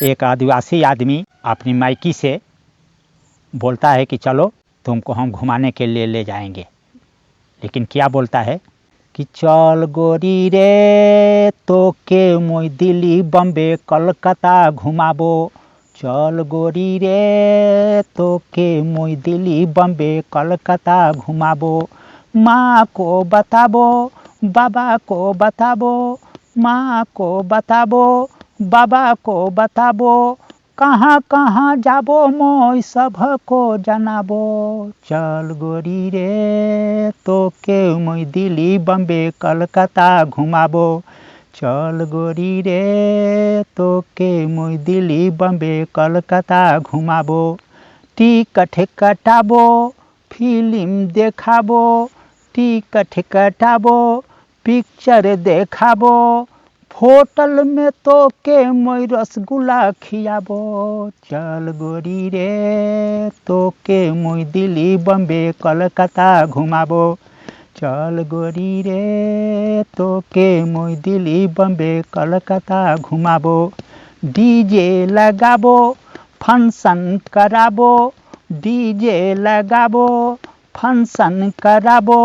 एक आदिवासी आदमी अपनी मायकी से बोलता है कि चलो तुमको हम घुमाने के लिए ले जाएंगे। लेकिन क्या बोलता है कि चल गोरी रे तोके मुई दिल्ली बम्बे कलकत्ता घुमाबो, चल गोरी रे तोके मुई दिल्ली बम्बे कलकत्ता घुमाबो। माँ को बताबो बाबा को बताबो, माँ को बताबो बाबा को बताबो, कहाँ कहाँ जाबो मोय सबको जनाबो। चल गोरी रे तोके मुई दिल्ली बम्बे कलकत्ता घुमाबो, चल गोरी रे तोके मुई दिल्ली बम्बे कलकत्ता घुमाबो। टिकट कटाबो फिल्म देखाबो, टिकट कटाबो पिक्चर देखाबो, होटल में तो के मोय रसगुल्ला खियाबो। चल गोरी रे तो के मोय दिल्ली बम्बे कलकत्ता घुमाबो, चल गोरी रे तो के मोय दिल्ली बम्बे कलकत्ता घुमाबो। डीजे लगाबो फंक्शन कराबो, डीजे लगाबो फंक्शन कराबो,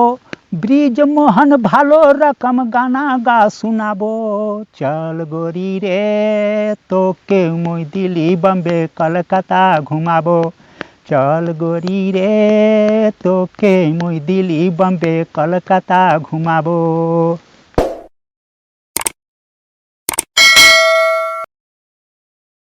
ब्रिज मोहन भालो रकम गाना गा सुनाबो। चल गोरी रे तोके मुई दिल्ली बम्बे कलकत्ता घुमाबो, चल गोरी रे तोके मुई दिल्ली बम्बे कलकत्ता घुमाबो।